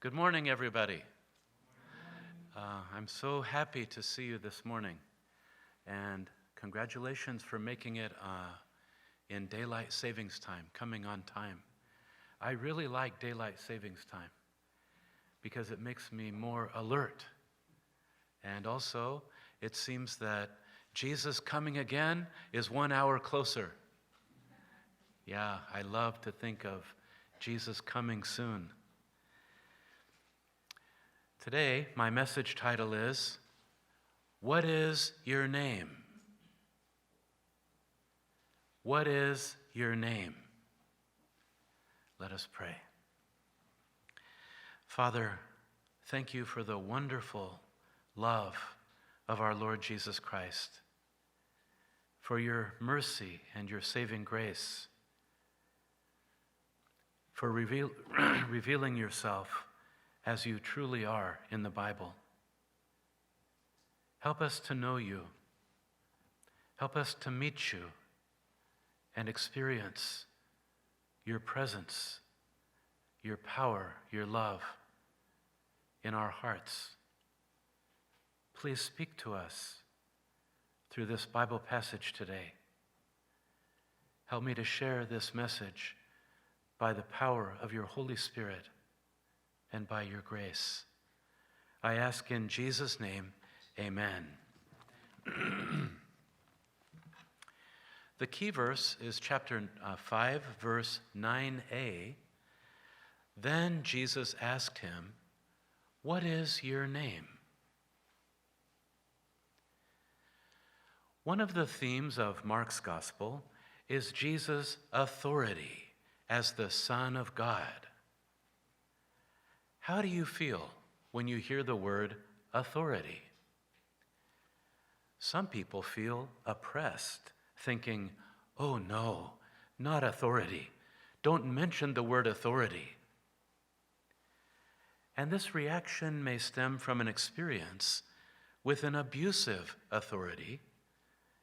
Good morning, everybody. I'm so happy to see you this morning, and congratulations for making it in daylight savings time, coming on time. I really like daylight savings time because it makes me more alert, and also it seems that Jesus coming again is 1 hour closer. Yeah, I love to think of Jesus coming soon. Today, my message title is, What is Your Name? What is your name? Let us pray. Father, thank you for the wonderful love of our Lord Jesus Christ, for your mercy and your saving grace, for revealing yourself as you truly are in the Bible. Help us to know you. Help us to meet you and experience your presence, your power, your love in our hearts. Please speak to us through this Bible passage today. Help me to share this message by the power of your Holy Spirit and by your grace. I ask in Jesus' name, amen. The key verse is chapter 5, verse 9a. Then Jesus asked him, "What is your name?" One of the themes of Mark's gospel is Jesus' authority as the Son of God. How do you feel when you hear the word authority? Some people feel oppressed, thinking, "Oh no, not authority. Don't mention the word authority." And this reaction may stem from an experience with an abusive authority,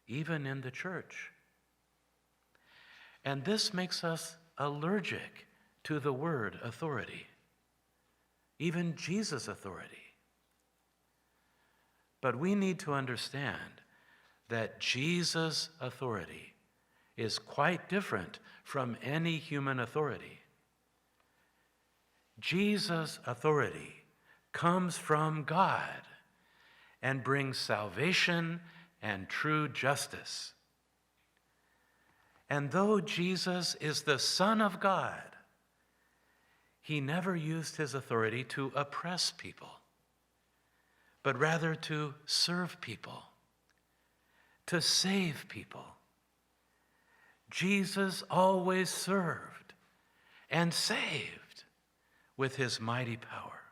even in the church. And this makes us allergic to the word authority, even Jesus' authority. But we need to understand that Jesus' authority is quite different from any human authority. Jesus' authority comes from God and brings salvation and true justice. And though Jesus is the Son of God, he never used his authority to oppress people, but rather to serve people, to save people. Jesus always served and saved with his mighty power.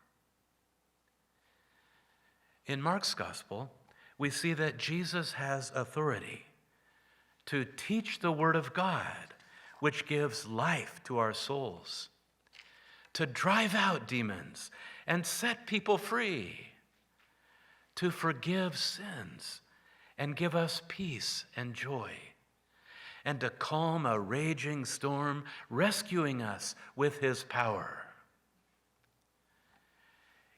In Mark's gospel, we see that Jesus has authority to teach the word of God, which gives life to our souls, to drive out demons and set people free, to forgive sins and give us peace and joy, and to calm a raging storm, rescuing us with his power.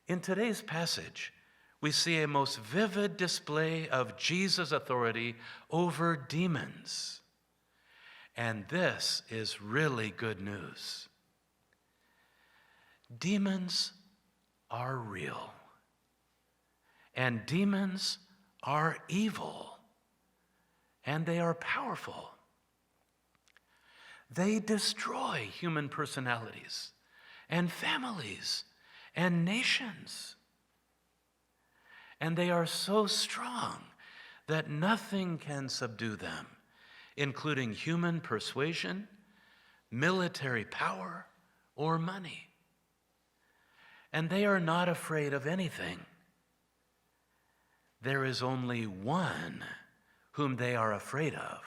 In today's passage, we see a most vivid display of Jesus' authority over demons. And this is really good news. Demons are real, and demons are evil, and they are powerful. They destroy human personalities and families and nations, and they are so strong that nothing can subdue them, including human persuasion, military power, or money. And they are not afraid of anything. There is only one whom they are afraid of,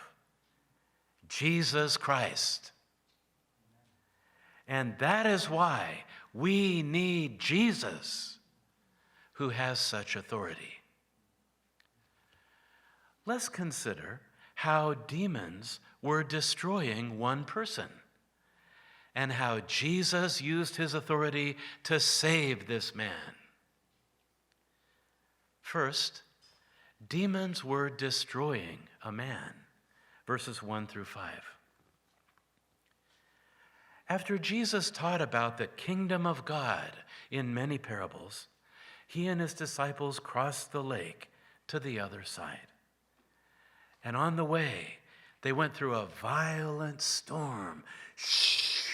Jesus Christ. And that is why we need Jesus, who has such authority. Let's consider how demons were destroying one person and how Jesus used his authority to save this man. First, demons were destroying a man, verses 1 through 5. After Jesus taught about the kingdom of God in many parables, he and his disciples crossed the lake to the other side. And on the way, they went through a violent storm. Shh,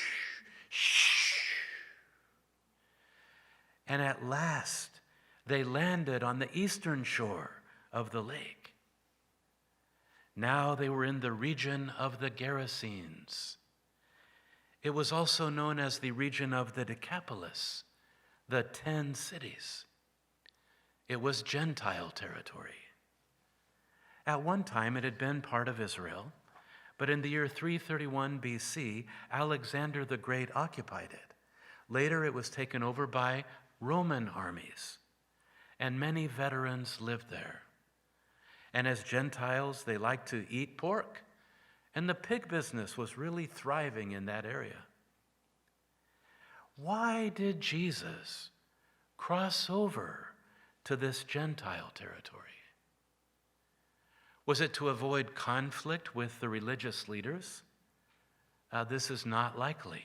shh. And at last, they landed on the eastern shore of the lake. Now they were in the region of the Gerasenes. It was also known as the region of the Decapolis, the 10 cities. It was Gentile territory. At one time, it had been part of Israel, but in the year 331 BC, Alexander the Great occupied it. Later, it was taken over by Roman armies, and many veterans lived there. And as Gentiles, they liked to eat pork, and the pig business was really thriving in that area. Why did Jesus cross over to this Gentile territory? Was it to avoid conflict with the religious leaders? This is not likely.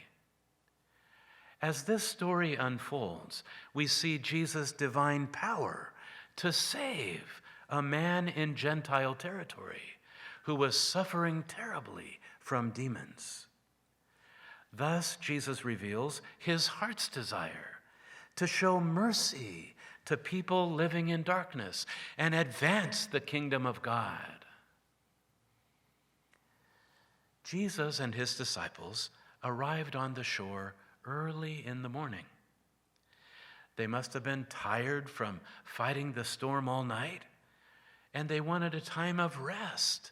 As this story unfolds, we see Jesus' divine power to save a man in Gentile territory who was suffering terribly from demons. Thus, Jesus reveals his heart's desire to show mercy to people living in darkness and advance the kingdom of God. Jesus and his disciples arrived on the shore early in the morning. They must have been tired from fighting the storm all night, and they wanted a time of rest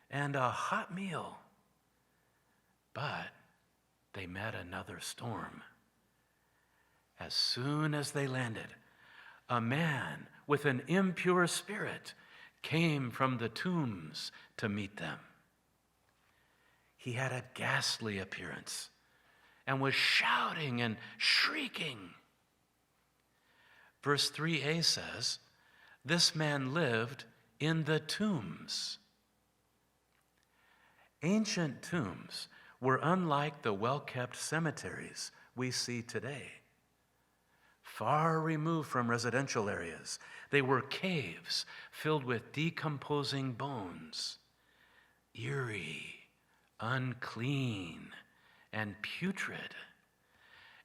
and a hot meal. But they met another storm. As soon as they landed, a man with an impure spirit came from the tombs to meet them. He had a ghastly appearance and was shouting and shrieking. Verse 3a says, this man lived in the tombs. Ancient tombs were unlike the well-kept cemeteries we see today. Far removed from residential areas, they were caves filled with decomposing bones, eerie, unclean, and putrid,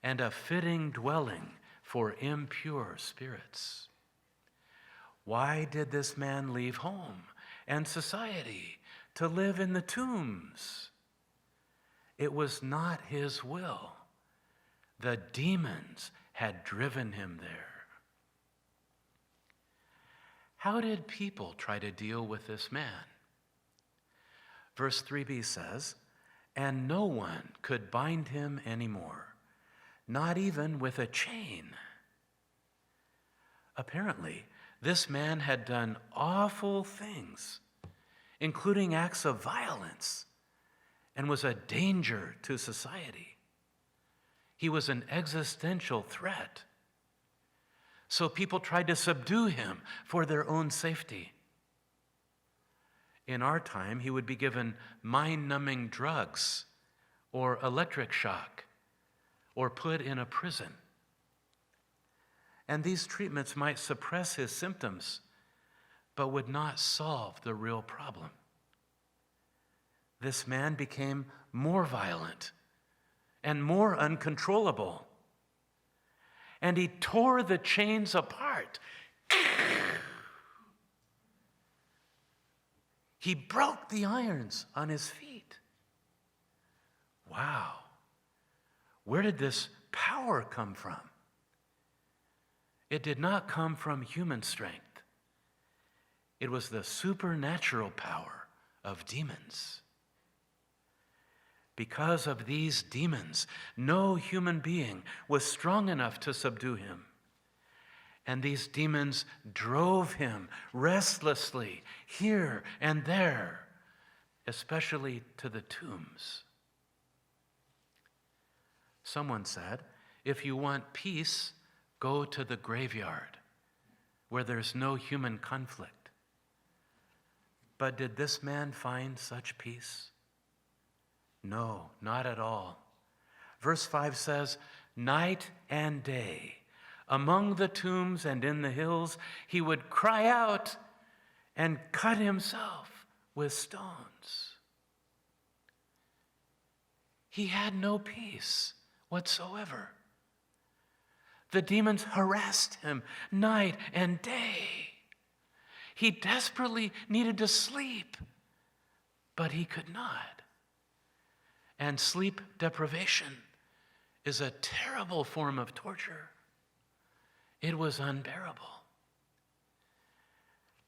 and a fitting dwelling for impure spirits. Why did this man leave home and society to live in the tombs? It was not his will. The demons had driven him there. How did people try to deal with this man? Verse 3b says, and no one could bind him anymore, not even with a chain. Apparently, this man had done awful things, including acts of violence, and was a danger to society. He was an existential threat. So people tried to subdue him for their own safety. In our time, he would be given mind-numbing drugs or electric shock or put in a prison. And these treatments might suppress his symptoms, but would not solve the real problem. This man became more violent and more uncontrollable. And he tore the chains apart. He broke the irons on his feet. Wow. Where did this power come from? It did not come from human strength. It was the supernatural power of demons. Because of these demons, no human being was strong enough to subdue him. And these demons drove him restlessly here and there, especially to the tombs. Someone said, if you want peace, go to the graveyard where there's no human conflict. But did this man find such peace? No, not at all. Verse 5 says, night and day, among the tombs and in the hills, he would cry out and cut himself with stones. He had no peace whatsoever. The demons harassed him night and day. He desperately needed to sleep, but he could not. And sleep deprivation is a terrible form of torture. It was unbearable.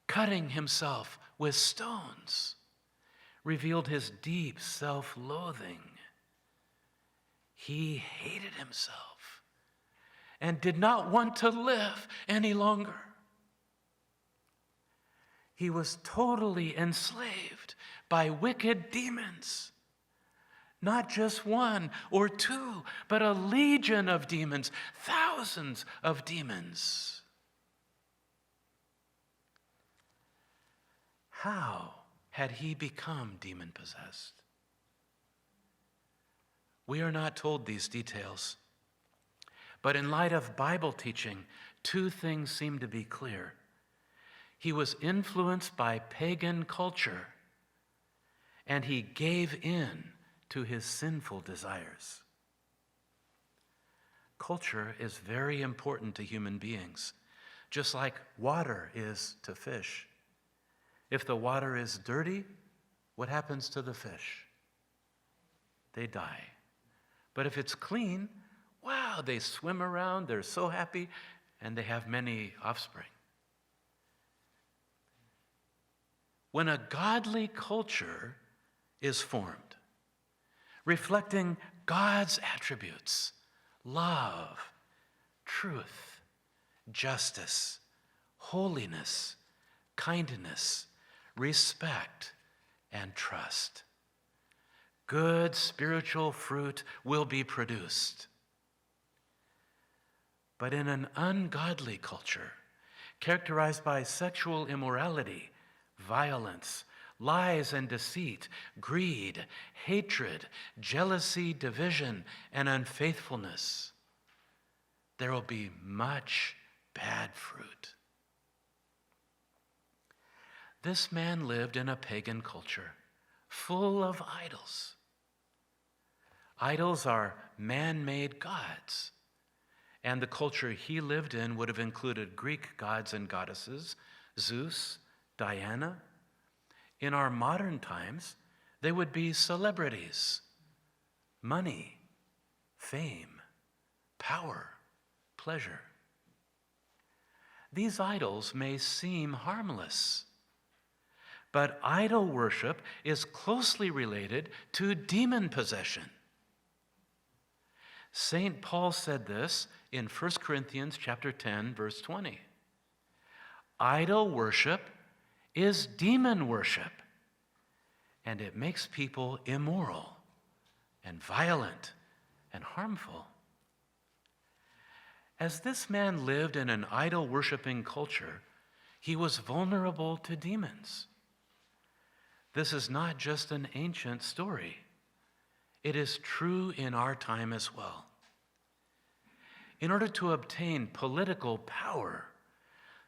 Cutting himself with stones revealed his deep self-loathing. He hated himself and did not want to live any longer. He was totally enslaved by wicked demons. Not just one or two, but a legion of demons, thousands of demons. How had he become demon-possessed? We are not told these details. But in light of Bible teaching, two things seem to be clear. He was influenced by pagan culture, and he gave in to his sinful desires. Culture is very important to human beings, just like water is to fish. If the water is dirty, what happens to the fish? They die. But if it's clean, wow, they swim around, they're so happy, and they have many offspring. When a godly culture is formed, reflecting God's attributes, love, truth, justice, holiness, kindness, respect, and trust, good spiritual fruit will be produced. But in an ungodly culture, characterized by sexual immorality, violence, lies and deceit, greed, hatred, jealousy, division, and unfaithfulness, there will be much bad fruit. This man lived in a pagan culture full of idols. Idols are man-made gods, and the culture he lived in would have included Greek gods and goddesses, Zeus, Diana. In our modern times, they would be celebrities, money, fame, power, pleasure. These idols may seem harmless, but idol worship is closely related to demon possession. St. Paul said this in 1 Corinthians chapter 10, verse 20. Idol worship is demon worship, and it makes people immoral and violent and harmful. As this man lived in an idol-worshiping culture, he was vulnerable to demons. This is not just an ancient story. It is true in our time as well. In order to obtain political power,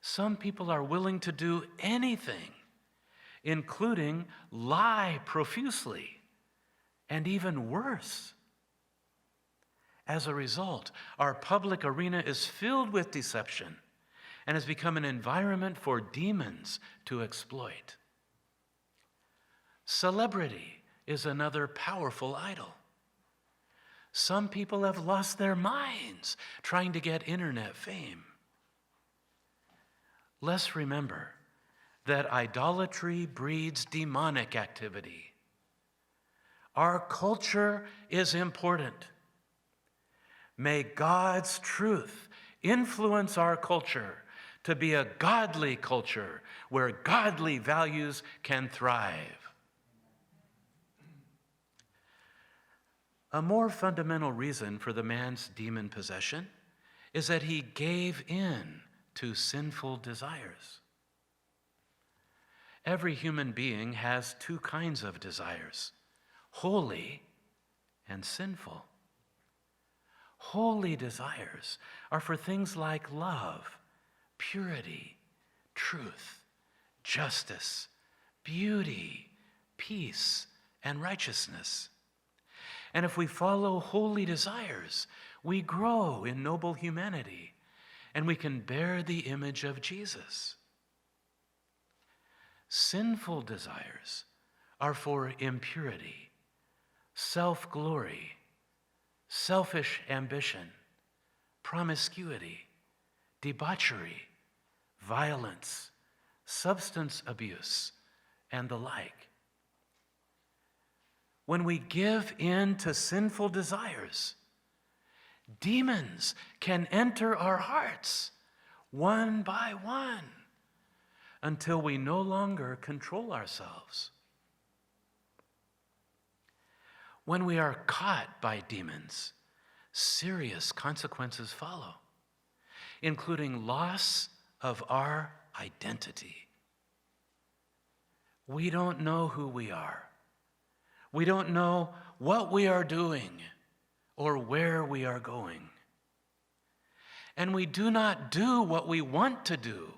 some people are willing to do anything, including lie profusely, and even worse. As a result, our public arena is filled with deception and has become an environment for demons to exploit. Celebrity is another powerful idol. Some people have lost their minds trying to get internet fame. Let's remember that idolatry breeds demonic activity. Our culture is important. May God's truth influence our culture to be a godly culture where godly values can thrive. A more fundamental reason for the man's demon possession is that he gave in to sinful desires. Every human being has two kinds of desires, holy and sinful. Holy desires are for things like love, purity, truth, justice, beauty, peace, and righteousness. And if we follow holy desires, we grow in noble humanity, and we can bear the image of Jesus. Sinful desires are for impurity, self-glory, selfish ambition, promiscuity, debauchery, violence, substance abuse, and the like. When we give in to sinful desires, demons can enter our hearts one by one until we no longer control ourselves. When we are caught by demons, serious consequences follow, including loss of our identity. We don't know who we are. We don't know what we are doing or where we are going. And we do not do what we want to do,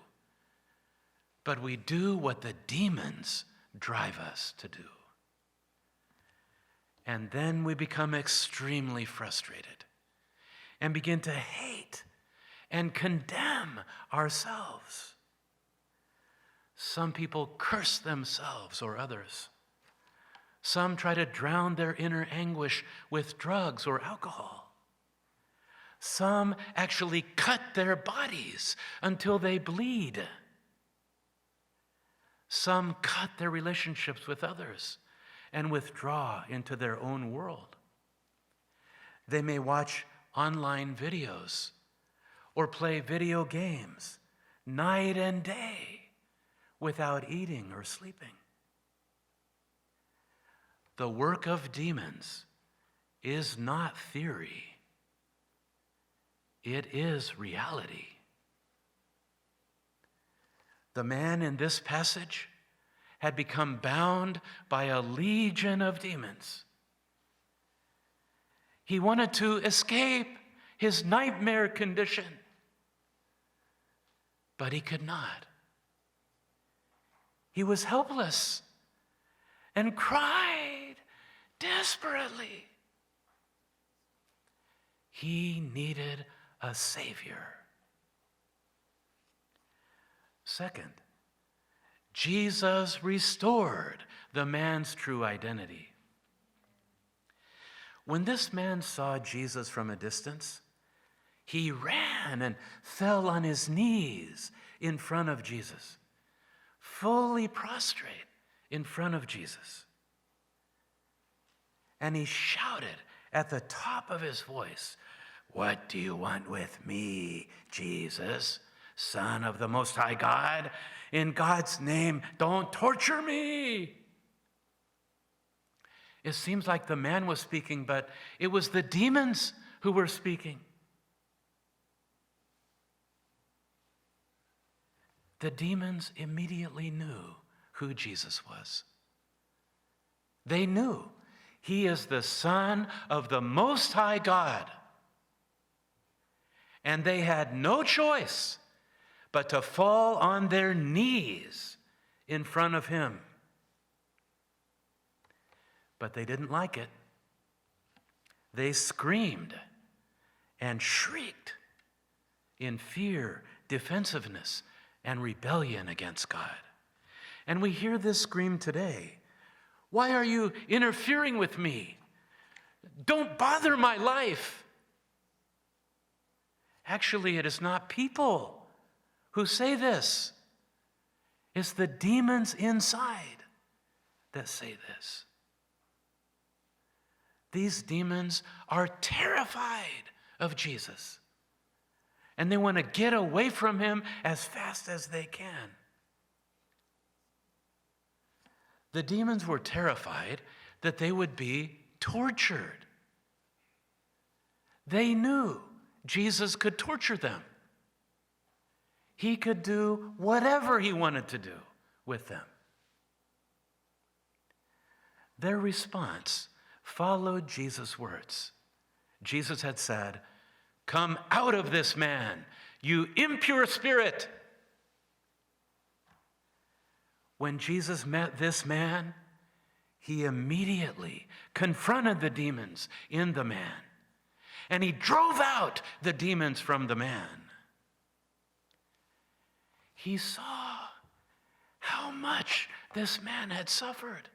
but we do what the demons drive us to do. And then we become extremely frustrated and begin to hate and condemn ourselves. Some people curse themselves or others. Some try to drown their inner anguish with drugs or alcohol. Some actually cut their bodies until they bleed. Some cut their relationships with others and withdraw into their own world. They may watch online videos or play video games night and day without eating or sleeping. The work of demons is not theory. It is reality. The man in this passage had become bound by a legion of demons. He wanted to escape his nightmare condition, but he could not. He was helpless and cried desperately. He needed a Savior. Second, Jesus restored the man's true identity. When this man saw Jesus from a distance, he ran and fell on his knees in front of Jesus, fully prostrate in front of Jesus. And he shouted at the top of his voice, "What do you want with me, Jesus, Son of the Most High God? In God's name, don't torture me." It seems like the man was speaking, but it was the demons who were speaking. The demons immediately knew who Jesus was. They knew he is the Son of the Most High God. And they had no choice but to fall on their knees in front of him. But they didn't like it. They screamed and shrieked in fear, defensiveness, and rebellion against God. And we hear this scream today. "Why are you interfering with me? Don't bother my life." Actually, it is not people who say this. It's the demons inside that say this. These demons are terrified of Jesus, and they want to get away from him as fast as they can. The demons were terrified that they would be tortured They knew Jesus could torture them. He could do whatever he wanted to do with them. Their response followed Jesus' words. Jesus had said, "Come out of this man, you impure spirit." When Jesus met this man, he immediately confronted the demons in the man, and he drove out the demons from the man. He saw how much this man had suffered.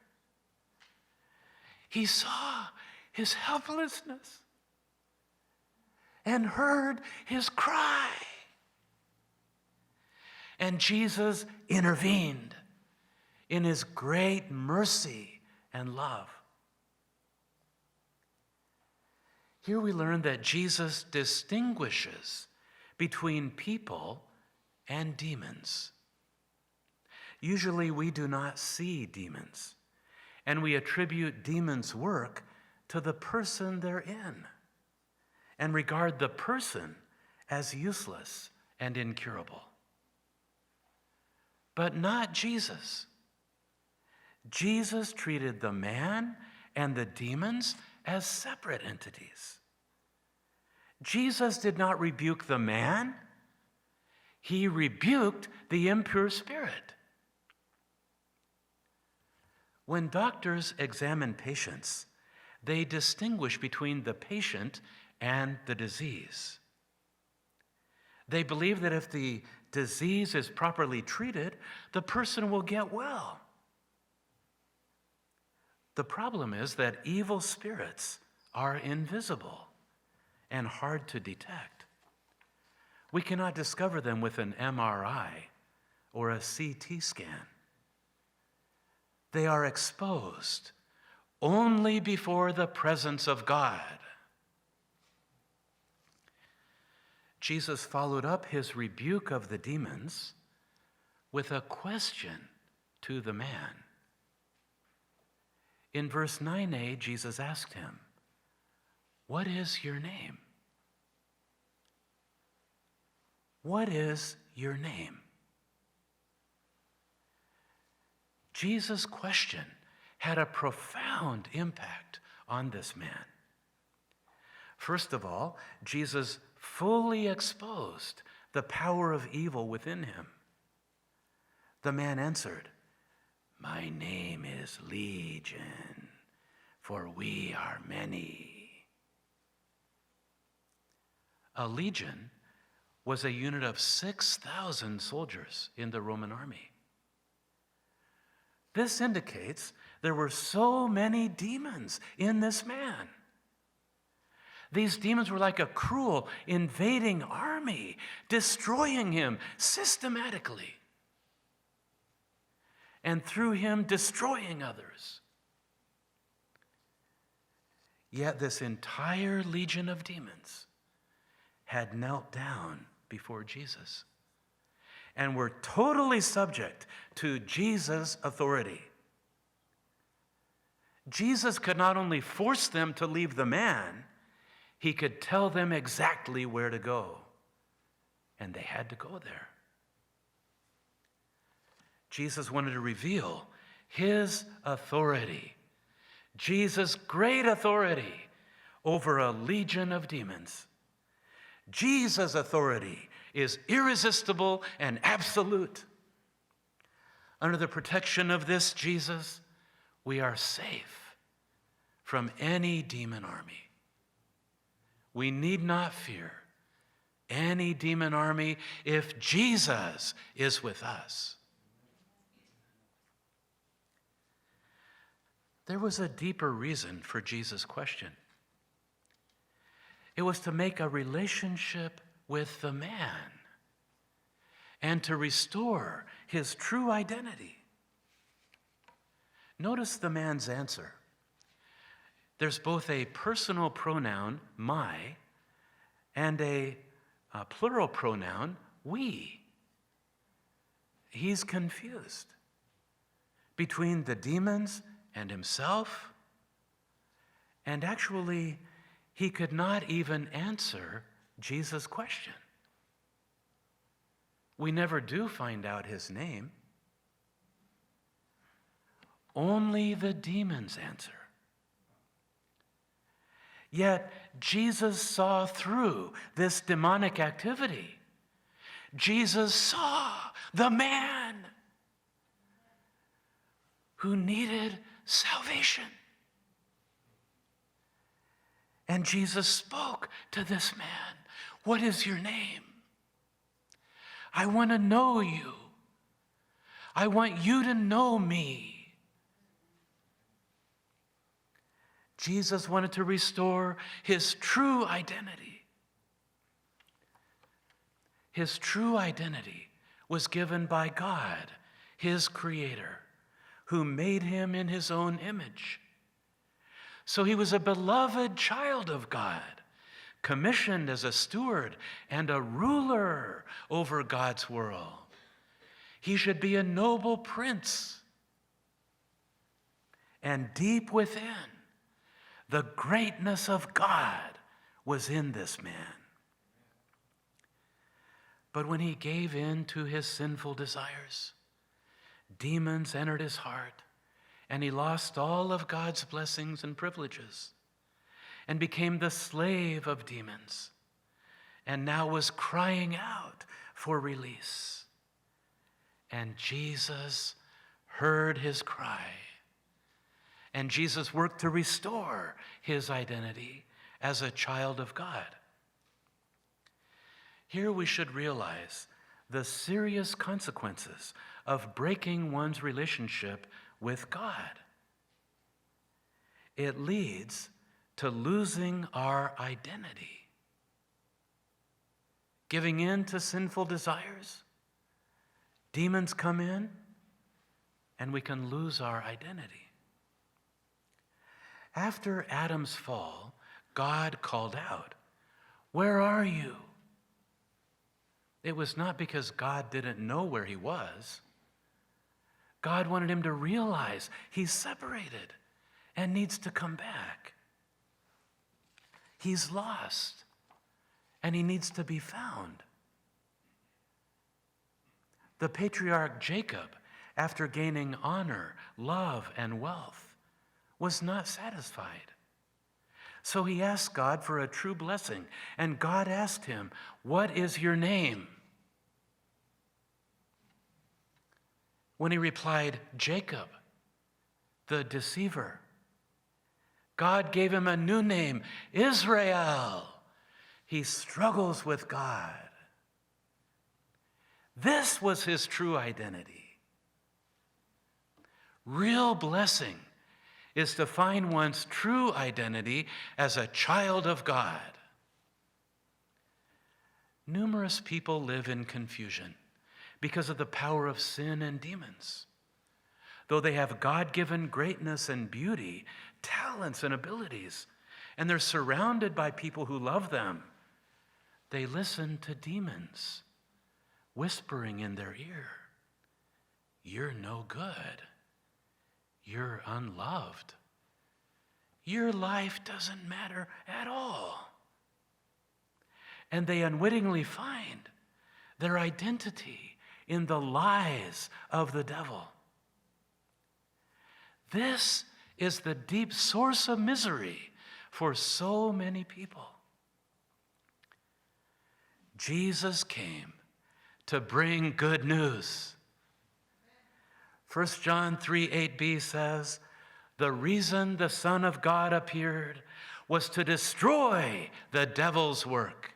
He saw his helplessness and heard his cry. And Jesus intervened in his great mercy and love. Here we learn that Jesus distinguishes between people and demons. Usually we do not see demons, and we attribute demons' work to the person they're in, and regard the person as useless and incurable. But not Jesus. Jesus treated the man and the demons as separate entities. Jesus did not rebuke the man. He rebuked the impure spirit. When doctors examine patients, they distinguish between the patient and the disease. They believe that if the disease is properly treated, the person will get well. The problem is that evil spirits are invisible and hard to detect. We cannot discover them with an MRI or a CT scan. They are exposed only before the presence of God. Jesus followed up his rebuke of the demons with a question to the man. In verse 9a, Jesus asked him, "What is your name?" What is your name? Jesus' question had a profound impact on this man. First of all, Jesus fully exposed the power of evil within him. The man answered, "My name is Legion, for we are many." A legion was a unit of 6,000 soldiers in the Roman army. This indicates there were so many demons in this man. These demons were like a cruel, invading army, destroying him systematically, and through him destroying others. Yet this entire legion of demons had knelt down before Jesus and were totally subject to Jesus' authority. Jesus could not only force them to leave the man, he could tell them exactly where to go, and they had to go there. Jesus wanted to reveal his authority, Jesus' great authority over a legion of demons. Jesus' authority is irresistible and absolute. Under the protection of this Jesus, we are safe from any demon army. We need not fear any demon army if Jesus is with us. There was a deeper reason for Jesus' question. It was to make a relationship with the man and to restore his true identity. Notice the man's answer. There's both a personal pronoun, my, and a plural pronoun, we. He's confused between the demons and himself, and actually, he could not even answer Jesus' question. We never do find out his name. Only the demons answer. Yet Jesus saw through this demonic activity. Jesus saw the man who needed salvation. And Jesus spoke to this man. What is your name? I want to know you. I want you to know me. Jesus wanted to restore his true identity. His true identity was given by God, his creator, who made him in his own image. So he was a beloved child of God, commissioned as a steward and a ruler over God's world. He should be a noble prince. And deep within, the greatness of God was in this man. But when he gave in to his sinful desires, demons entered his heart, and he lost all of God's blessings and privileges, and became the slave of demons, and now was crying out for release. And Jesus heard his cry. And Jesus worked to restore his identity as a child of God. Here we should realize the serious consequences of breaking one's relationship with God. It leads to losing our identity. Giving in to sinful desires, demons come in, and we can lose our identity. After Adam's fall, God called out, "Where are you?" It was not because God didn't know where he was. God wanted him to realize he's separated and needs to come back. He's lost, and he needs to be found. The patriarch Jacob, after gaining honor, love, and wealth, was not satisfied. So he asked God for a true blessing, and God asked him, "What is your name?" When he replied, "Jacob, the deceiver," God gave him a new name, Israel. He struggles with God. This was his true identity. Real blessing is to find one's true identity as a child of God. Numerous people live in confusion because of the power of sin and demons. Though they have God-given greatness and beauty, talents and abilities, and they're surrounded by people who love them, they listen to demons whispering in their ear, "You're no good. You're unloved. Your life doesn't matter at all." And they unwittingly find their identity in the lies of the devil. This is the deep source of misery for so many people. Jesus came to bring good news. 1 John 3:8b says, "The reason the Son of God appeared was to destroy the devil's work."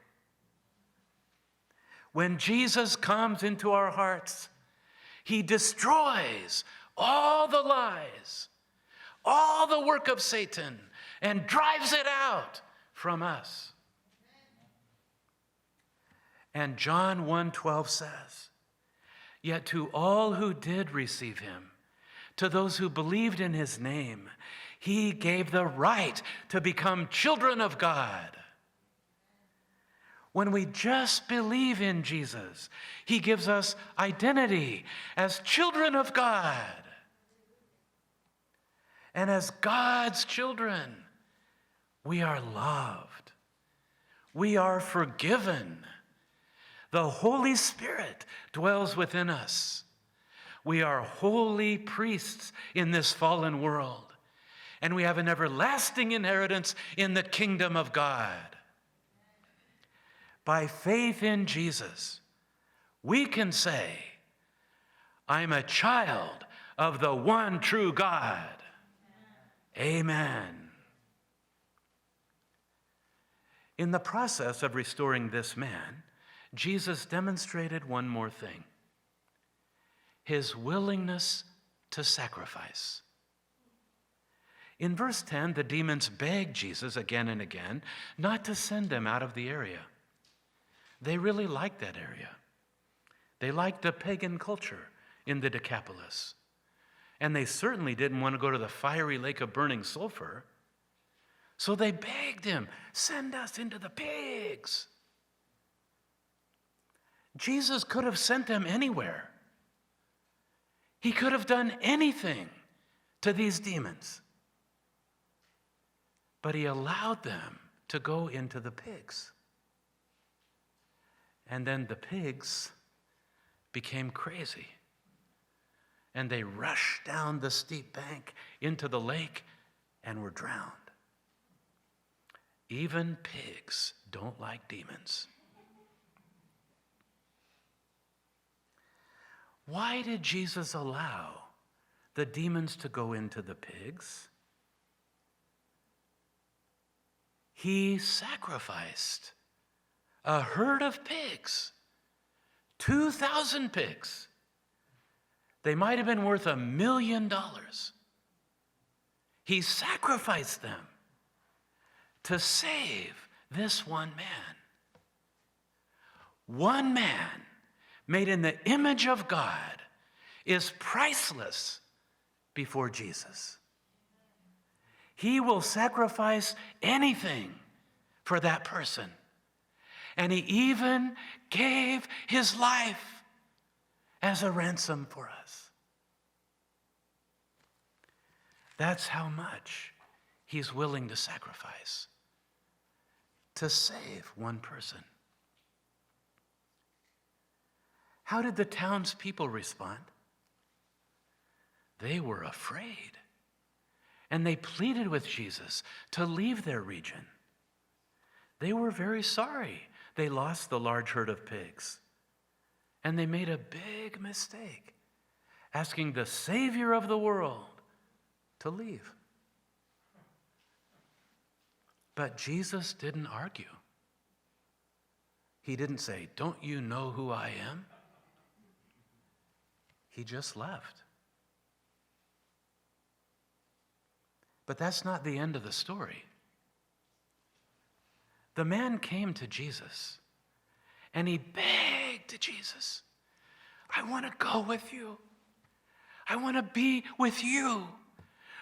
When Jesus comes into our hearts, he destroys all the lies, all the work of Satan, and drives it out from us. And John 1:12 says, "Yet to all who did receive him, to those who believed in his name, he gave the right to become children of God." When we just believe in Jesus, he gives us identity as children of God. And as God's children, We are loved. We are forgiven. The Holy Spirit dwells within us. We are holy priests in this fallen world, and we have an everlasting inheritance in the kingdom of God. By faith in Jesus, we can say, I'm a child of the one true God. Amen. In the process of restoring this man, Jesus demonstrated one more thing: his willingness to sacrifice. In verse 10, the demons begged Jesus again and again not to send them out of the area. They really liked that area. They liked the pagan culture in the Decapolis. And they certainly didn't want to go to the fiery lake of burning sulfur. So they begged him, send us into the pigs. Jesus could have sent them anywhere. He could have done anything to these demons. But he allowed them to go into the pigs. And then the pigs became crazy. And they rushed down the steep bank into the lake and were drowned. Even pigs don't like demons. Why did Jesus allow the demons to go into the pigs? He sacrificed a herd of pigs, 2,000 pigs. They might have been worth $1 million. He sacrificed them to save this one man. One man made in the image of God is priceless before Jesus. He will sacrifice anything for that person. And he even gave his life as a ransom for us. That's how much he's willing to sacrifice to save one person. How did the townspeople respond? They were afraid. And they pleaded with Jesus to leave their region. They were very sorry they lost the large herd of pigs. And they made a big mistake, asking the Savior of the world to leave. But Jesus didn't argue. He didn't say, "Don't you know who I am?" He just left. But that's not the end of the story. The man came to Jesus, and he begged Jesus, "I want to go with you. I want to be with you.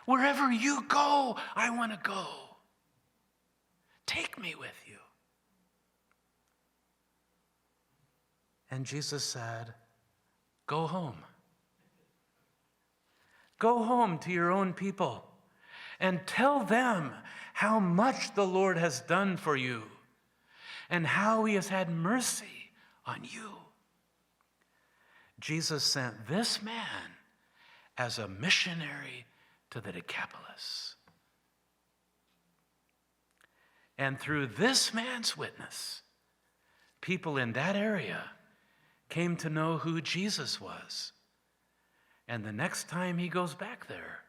Wherever you go, I want to go. Take me with you." And Jesus said, "Go home. Go home to your own people and tell them how much the Lord has done for you and how he has had mercy on you." Jesus sent this man as a missionary to the Decapolis. And through this man's witness, people in that area came to know who Jesus was. And the next time he goes back there,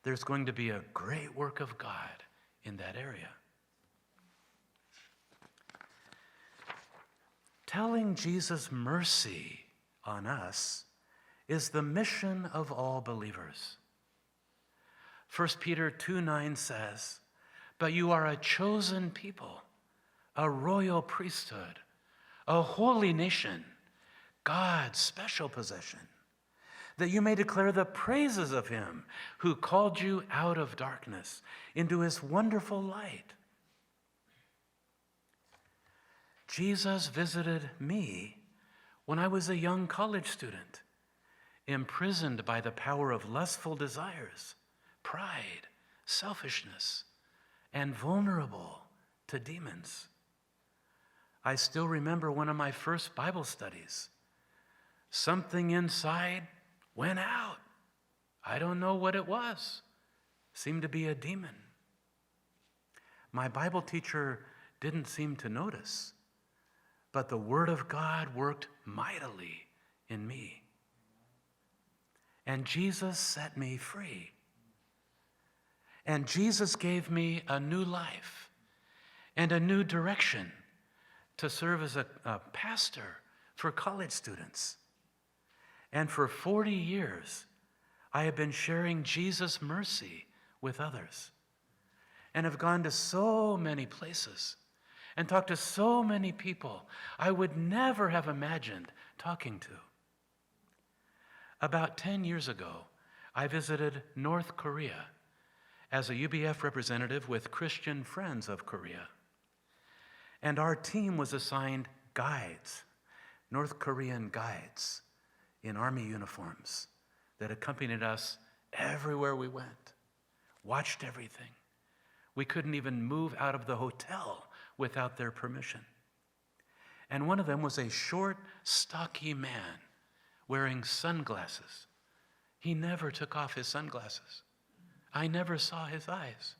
there's going to be a great work of God in that area. Telling Jesus' mercy on us is the mission of all believers. 1 Peter 2:9 says, "But you are a chosen people, a royal priesthood, a holy nation, God's special possession, that you may declare the praises of him who called you out of darkness into his wonderful light." Jesus visited me when I was a young college student, imprisoned by the power of lustful desires, pride, selfishness, and vulnerable to demons. I still remember one of my first Bible studies. Something inside went out. I don't know what it was. Seemed to be a demon. My Bible teacher didn't seem to notice, but the Word of God worked mightily in me. And Jesus set me free. And Jesus gave me a new life and a new direction to serve as a pastor for college students. And for 40 years, I have been sharing Jesus' mercy with others and have gone to so many places and talked to so many people I would never have imagined talking to. About 10 years ago, I visited North Korea as a UBF representative with Christian Friends of Korea. And our team was assigned guides, North Korean guides in army uniforms that accompanied us everywhere we went, watched everything. We couldn't even move out of the hotel without their permission. And one of them was a short, stocky man wearing sunglasses. He never took off his sunglasses. I never saw his eyes.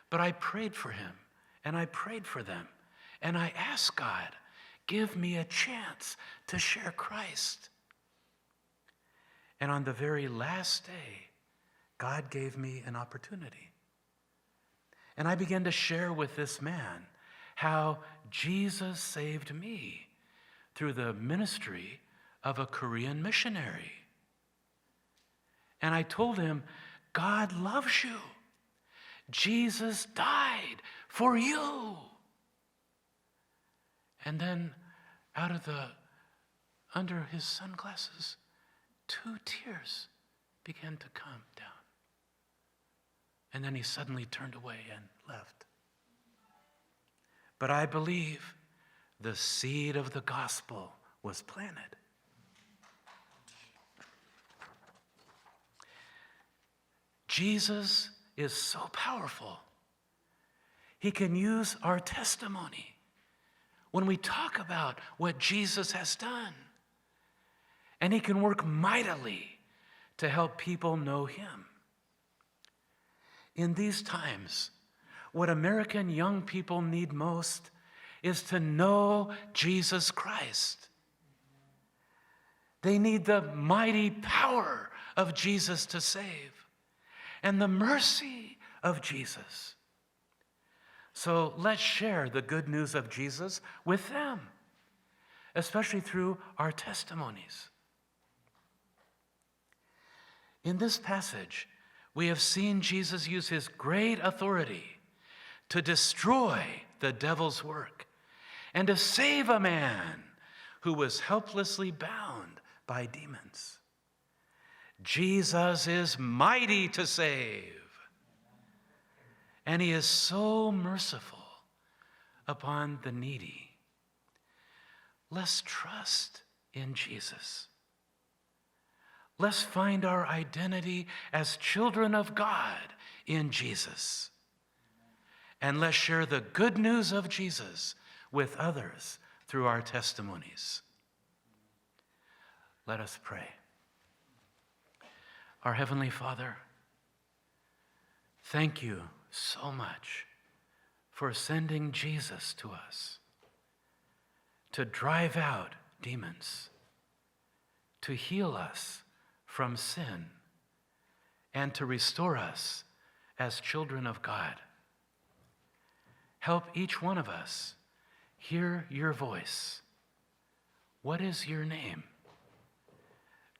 But I prayed for him, and I prayed for them, and I asked God, give me a chance to share Christ. And on the very last day, God gave me an opportunity. And I began to share with this man how Jesus saved me through the ministry of a Korean missionary. And I told him, God loves you. Jesus died for you. And then under his sunglasses, 2 tears began to come down. And then he suddenly turned away and left. But I believe the seed of the gospel was planted. Jesus is so powerful. He can use our testimony when we talk about what Jesus has done. And he can work mightily to help people know him. In these times, what American young people need most is to know Jesus Christ. They need the mighty power of Jesus to save and the mercy of Jesus. So let's share the good news of Jesus with them, especially through our testimonies. In this passage, we have seen Jesus use his great authority to destroy the devil's work and to save a man who was helplessly bound by demons. Jesus is mighty to save, and he is so merciful upon the needy. Let's trust in Jesus. Let's find our identity as children of God in Jesus. And let's share the good news of Jesus with others through our testimonies. Let us pray. Our Heavenly Father, thank you so much for sending Jesus to us to drive out demons, to heal us from sin, and to restore us as children of God. Help each one of us hear your voice. What is your name?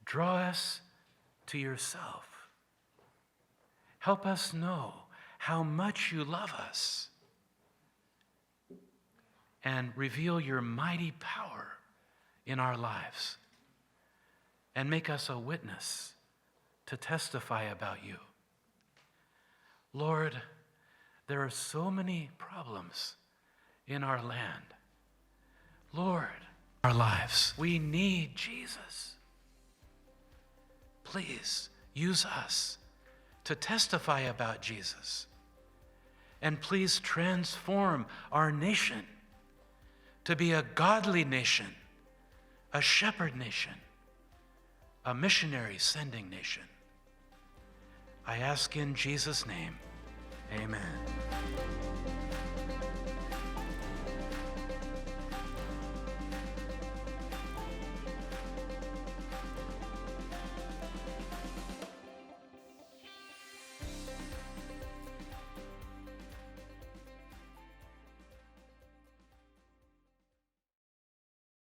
Draw us to yourself. Help us know how much you love us, and reveal your mighty power in our lives, and make us a witness to testify about you. Lord, there are so many problems in our land. Lord, our lives, we need Jesus. Please use us to testify about Jesus and please transform our nation to be a godly nation, a shepherd nation, a missionary sending nation. I ask in Jesus' name, amen.